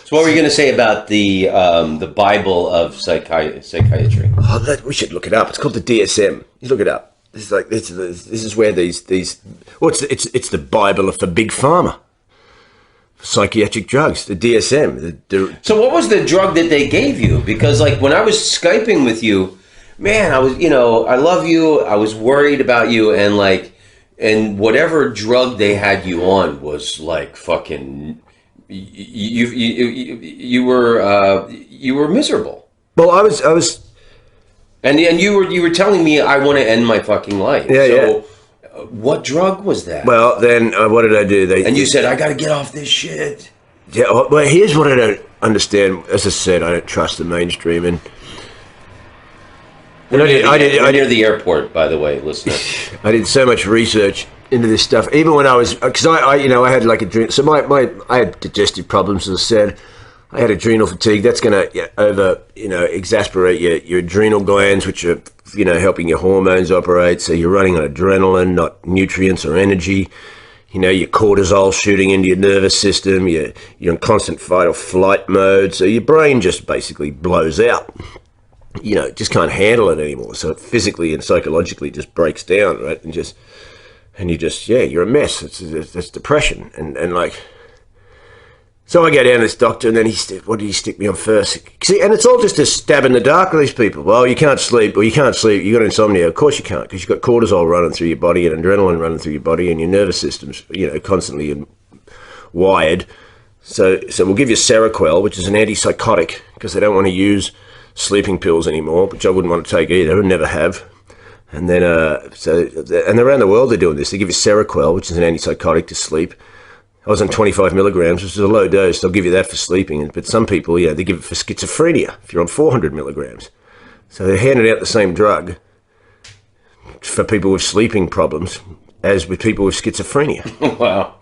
So what were you going to say about the Bible of psychiatry? Oh, we should look it up. It's called the DSM. You look it up. This is where these it's the Bible for big pharma, for psychiatric drugs. The DSM. So what was the drug that they gave you? Because like when I was Skyping with you, man, I was I love you. I was worried about you, and whatever drug they had you on was like fucking. You were miserable. Well, I was. And you were telling me I want to end my fucking life. Yeah, so, what drug was that? Well, then what did I do? And you said I got to get off this shit. Yeah. Well, here's what I don't understand. As I said, I don't trust the mainstream, and I near the airport, by the way, listener. I did so much research into this stuff, even when I was because I had like adrenal. So I had digestive problems, as I said. I had adrenal fatigue. That's going to exasperate your adrenal glands, which are, helping your hormones operate. So you're running on adrenaline, not nutrients or energy. Your cortisol shooting into your nervous system. You're in constant fight or flight mode. So your brain just basically blows out. Just can't handle it anymore. So it physically and psychologically just breaks down, right? You're a mess. It's depression. And like... So I go down to this doctor, and then what did he stick me on first? See, and it's all just a stab in the dark with these people. Well, you can't sleep, you got insomnia. Of course you can't, because you've got cortisol running through your body and adrenaline running through your body, and your nervous system's, constantly wired. So we'll give you Seroquel, which is an antipsychotic, because they don't want to use sleeping pills anymore, which I wouldn't want to take either, and never have. And then, and around the world they're doing this. They give you Seroquel, which is an antipsychotic to sleep. I was on 25 milligrams, which is a low dose. They'll give you that for sleeping. But some people, they give it for schizophrenia if you're on 400 milligrams. So they're handing out the same drug for people with sleeping problems as with people with schizophrenia. Wow.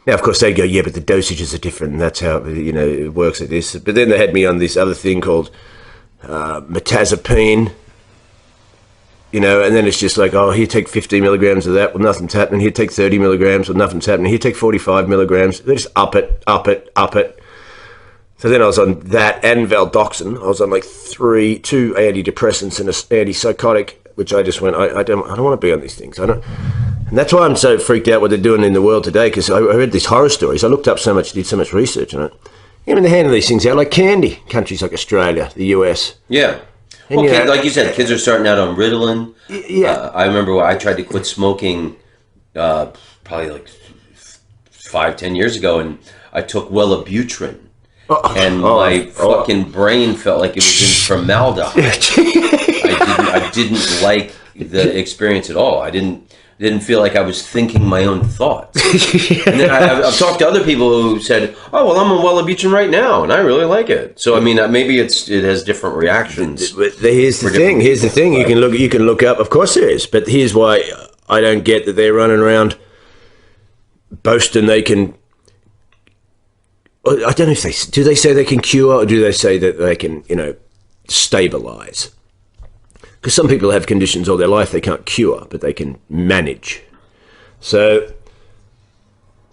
Now, of course, they'd go, yeah, but the dosages are different. And that's how, it works like this. But then they had me on this other thing called metazapine. And then it's just like, oh, here, take 15 milligrams of that. Well, nothing's happening. Here, take 30 milligrams. Well, nothing's happening. Here, take 45 milligrams. They just up it. So then I was on that and Valdoxin. I was on like two antidepressants and an antipsychotic, which I just went, I don't want to be on these things. And that's why I'm so freaked out what they're doing in the world today, because I read these horror stories. I looked up so much, did so much research on it. They're handing these things out like candy. Countries like Australia, the US. Yeah. And, like you said, kids are starting out on Ritalin. Yeah. I remember I tried to quit smoking probably like 5-10 years ago, and I took Wellibutrin. My fucking brain felt like it was in formaldehyde. I didn't like the experience at all. I didn't feel like I was thinking my own thoughts. And then I've talked to other people who said, "Oh, well, I'm on Wellibutrin right now, and I really like it." So I mean, maybe it has different reactions. Here's the thing. You can look up. Of course there is, but here's why I don't get that they're running around boasting they can. I don't know if do they say they can cure, or do they say that they can stabilize? Because some people have conditions all their life they can't cure, but they can manage. So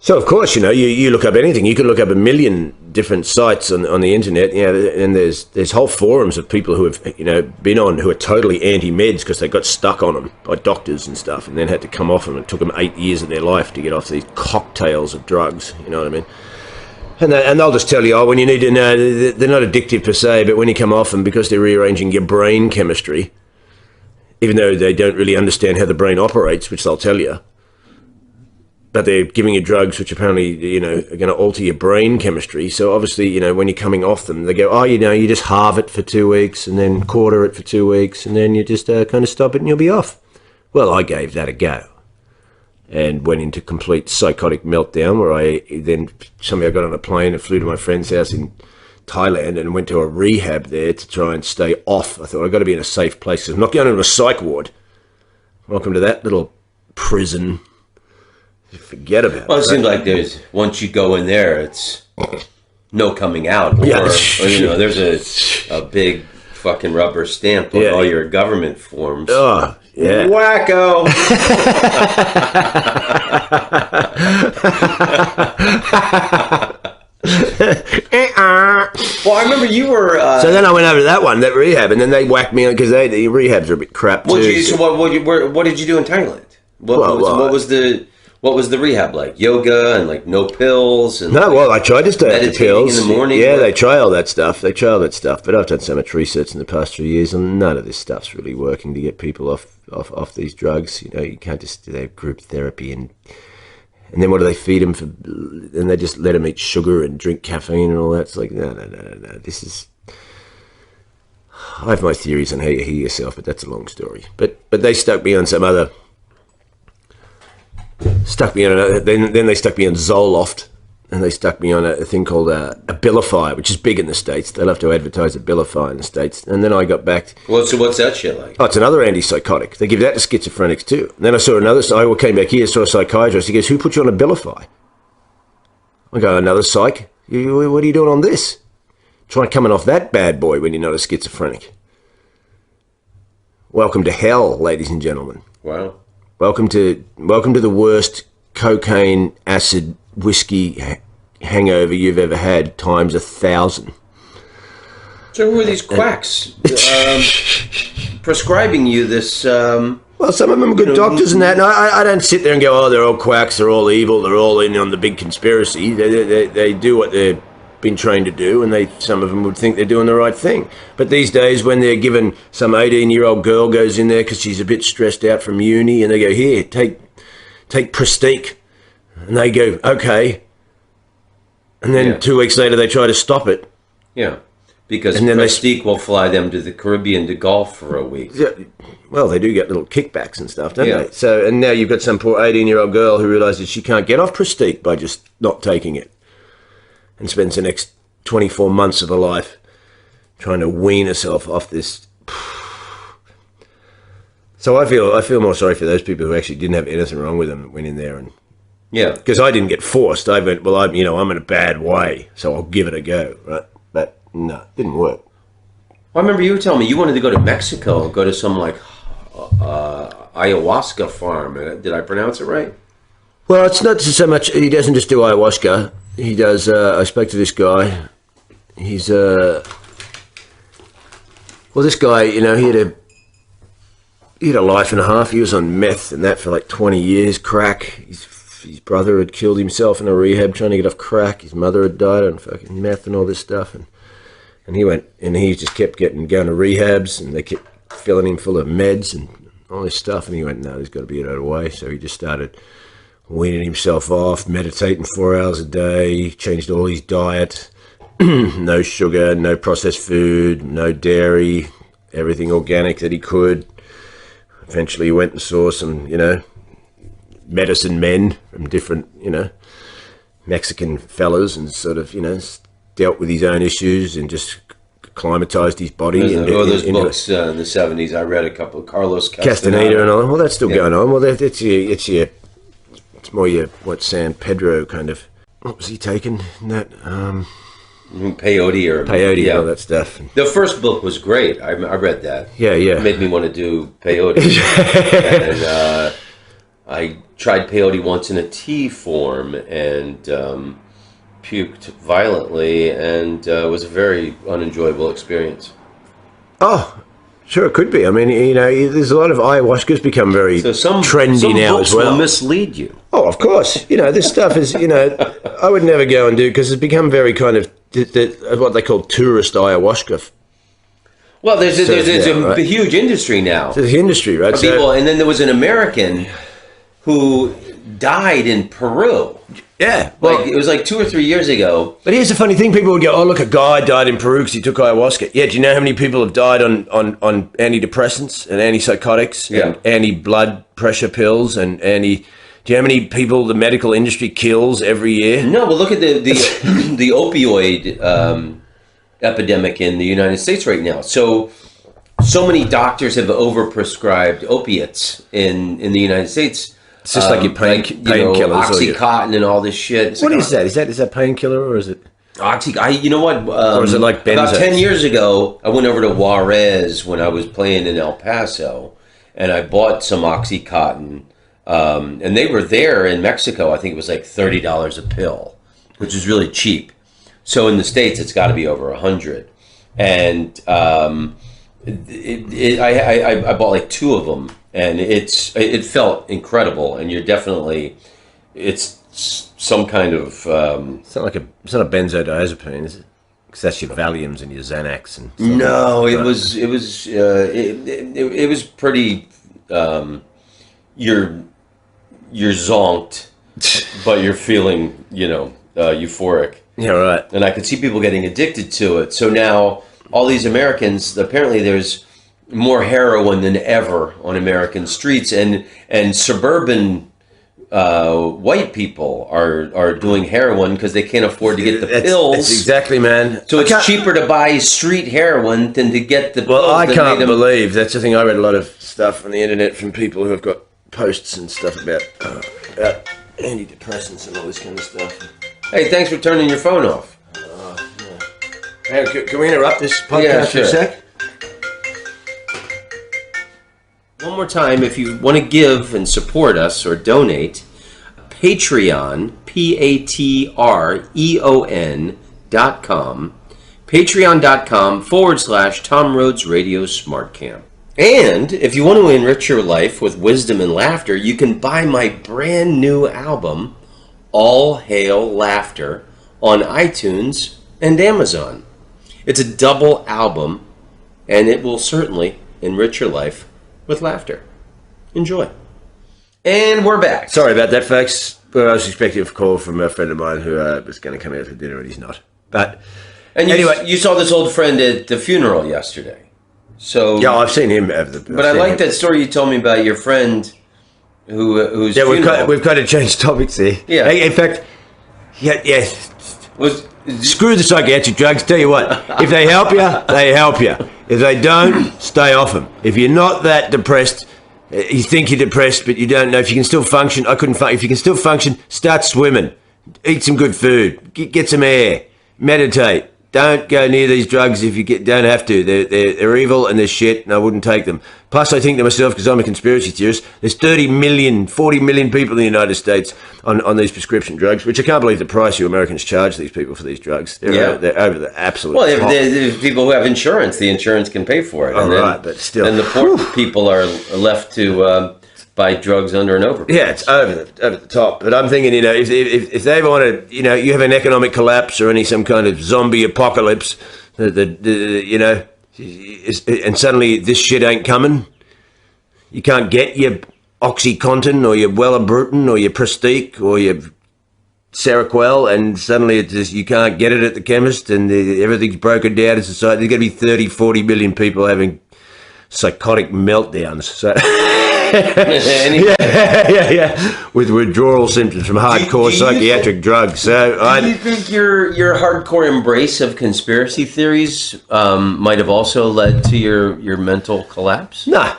of course, you look up anything. You can look up 1 million different sites on the internet, and there's whole forums of people who have, who are totally anti-meds because they got stuck on them by doctors and stuff, and then had to come off them. It took them 8 years of their life to get off these cocktails of drugs, you know what I mean? And they'll just tell you, when you need to know, they're not addictive per se, but when you come off them, because they're rearranging your brain chemistry, even though they don't really understand how the brain operates, which they'll tell you, but they're giving you drugs which apparently, are going to alter your brain chemistry. So obviously, when you're coming off them, they go, you just halve it for 2 weeks and then quarter it for 2 weeks, and then you just kind of stop it and you'll be off. Well, I gave that a go and went into complete psychotic meltdown, where I somehow got on a plane and flew to my friend's house in Thailand and went to a rehab there to try and stay off. I thought, I've got to be in a safe place. I'm not going to a psych ward. Welcome to that little prison. Forget about it. Well, it seems like once you go in there, it's no coming out. Or there's a big fucking rubber stamp on all your government forms. Oh, yeah. Wacko! Well, I remember you were. So then I went over to that rehab, and then they whacked me on because the rehabs are a bit crap too. What did you do in Thailand? What was the rehab like? Yoga and like no pills and I tried to stay off the pills in the morning. Yeah, they try all that stuff. But I've done so much research in the past 3 years, and none of this stuff's really working to get people off these drugs. You can't just do their group therapy and then what do they feed them for? And they just let them eat sugar and drink caffeine and all that. It's like no. This is. I have my theories on how you heal yourself, but that's a long story. But they stuck me on some other. Then they stuck me on Zoloft, and they stuck me on a thing called Abilify, which is big in the States. They love to advertise Abilify in the States. And then I got back. Well, so what's that shit like? Oh, it's another antipsychotic. They give that to schizophrenics too. And then I saw I came back here, saw a psychiatrist. He goes, "Who put you on Abilify?" I go, "Another psych. What are you doing on this? Trying coming off that bad boy when you're not a schizophrenic." Welcome to hell, ladies and gentlemen. Wow. Welcome to the worst cocaine, acid, whiskey hangover you've ever had times 1,000. So who are these quacks prescribing you this? Well, some of them are good doctors and that. And I don't sit there and go, "Oh, they're all quacks. They're all evil. They're all in on the big conspiracy." They do what they've been trained to do, and some of them would think they're doing the right thing. But these days, when they're given some 18-year-old girl goes in there because she's a bit stressed out from uni, and they go, "Here, take Prestique," and they go, "Okay," and then 2 weeks later they try to stop it. Yeah, because Prestique will fly them to the Caribbean to golf for a week. Yeah, well, they do get little kickbacks and stuff, don't they? So, and now you've got some poor 18-year-old girl who realises she can't get off Prestique by just not taking it, and spends the next 24 months of her life trying to wean herself off this. So I feel more sorry for those people who actually didn't have anything wrong with them that went in there and. Yeah. Because I didn't get forced. I went, well, I'm in a bad way, so I'll give it a go, right? But no, it didn't work. Well, I remember you were telling me you wanted to go to Mexico and go to some like ayahuasca farm. Did I pronounce it right? Well, it's not so much. He doesn't just do ayahuasca. He does. I spoke to this guy. He's well, this guy, he had a life and a half. He was on meth and that for like 20 years. Crack. His brother had killed himself in a rehab trying to get off crack. His mother had died on fucking meth and all this stuff. And he went and he just kept going to rehabs, and they kept filling him full of meds and all this stuff. And he went, no, there's got to be another way. So he just started weaning himself off, meditating 4 hours a day, changed all his diet, no sugar, no processed food, no dairy, everything organic that he could. Eventually he went and saw some, medicine men from different, Mexican fellas, and sort of, dealt with his own issues and just acclimatized his body. Those books in the 70s, I read a couple of Carlos Castaneda and all. Well, that's still going on. Well, it's more your San Pedro kind of. What was he taking in that? Peyote all that stuff. The first book was great. I read that. Yeah. It made me want to do peyote. And I tried peyote once in a tea form and puked violently, and it was a very unenjoyable experience. Oh, sure, it could be. I mean, there's a lot of ayahuasca's become very trendy now as well. Will mislead you. Oh, of course. This stuff is, I would never go and do, because it's become very kind of what they call tourist ayahuasca. Well, there's a huge industry now. There's an industry, right? And then there was an American who died in Peru. Yeah. Well, it was like 2 or 3 years ago. But here's the funny thing. People would go, oh, look, a guy died in Peru because he took ayahuasca. Yeah, do you know how many people have died on antidepressants and antipsychotics and anti-blood pressure pills and do you know how many people the medical industry kills every year? No, but look at the opioid epidemic in the United States right now. So many doctors have overprescribed opiates in the United States. It's just like your painkillers, Oxycontin and all this shit. What is that? Is that painkiller or is it? You know what? Or is it like Benzos? About 10 years ago, I went over to Juarez when I was playing in El Paso, and I bought some Oxycontin. And they were there in Mexico. I think it was like $30 a pill, which is really cheap. So in the States, it's got to be over 100. And I bought like 2 of them, and it felt incredible. And you're definitely, it's some kind of It's not a benzodiazepine, is it? Because that's your Valiums and your Xanax and stuff. no, it was pretty. You're zonked, but you're feeling euphoric. Yeah, right. And I could see people getting addicted to it. So now all these Americans, apparently there's more heroin than ever on American streets, and suburban white people are doing heroin because they can't afford to get the pills. That's exactly, man. So it's cheaper to buy street heroin than to get the pills. Well, I can't believe that's the thing. I read a lot of stuff on the internet from people who have got posts and stuff about antidepressants and all this kind of stuff. Hey, thanks for turning your phone off. Hey, can we interrupt this podcast for a sec? One more time, if you want to give and support us or donate, Patreon, patreon.com, patreon.com/Tom Rhodes Radio Smart Camp. And if you want to enrich your life with wisdom and laughter, you can buy my brand new album, All Hail Laughter, on iTunes and Amazon. It's a double album, and it will certainly enrich your life with laughter. Enjoy. And we're back. Sorry about that, folks. Well, I was expecting a call from a friend of mine who was going to come out for dinner, and he's not. But anyway, you saw this old friend at the funeral yesterday. So yeah, I've seen him over the. But I like that story you told me about your friend who's funeral. We've got to change topics here. Yeah. In fact, yeah. Screw the psychiatric drugs. Tell you what, if they help you, they help you. If they don't, stay off them. If you're not that depressed, you think you're depressed, but you don't know if you can still function. If you can still function, start swimming. Eat some good food. Get some air. Meditate. Don't go near these drugs if you don't have to. They're evil and they're shit, and I wouldn't take them. Plus, I think to myself, because I'm a conspiracy theorist, there's 40 million people in the United States on these prescription drugs, which I can't believe the price you Americans charge these people for these drugs. They're over the absolute top. Well, there's people who have insurance. The insurance can pay for it. Oh, right, but still. And the poor people are left to buy drugs under and over. Yeah, it's over the top. But I'm thinking, if they want to, you have an economic collapse or some kind of zombie apocalypse, and suddenly this shit ain't coming. You can't get your OxyContin or your Wellabrutin or your Prestique or your Seroquel, and suddenly you can't get it at the chemist, and everything's broken down in society. There's going to be 30, 40 million people having psychotic meltdowns. So. yeah. With withdrawal symptoms from hardcore psychiatric drugs. So do you think your hardcore embrace of conspiracy theories might have also led to your mental collapse? No,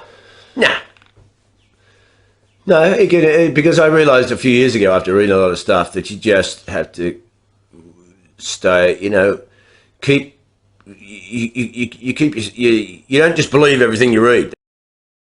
because I realised a few years ago after reading a lot of stuff that you just have to stay. You don't just believe everything you read.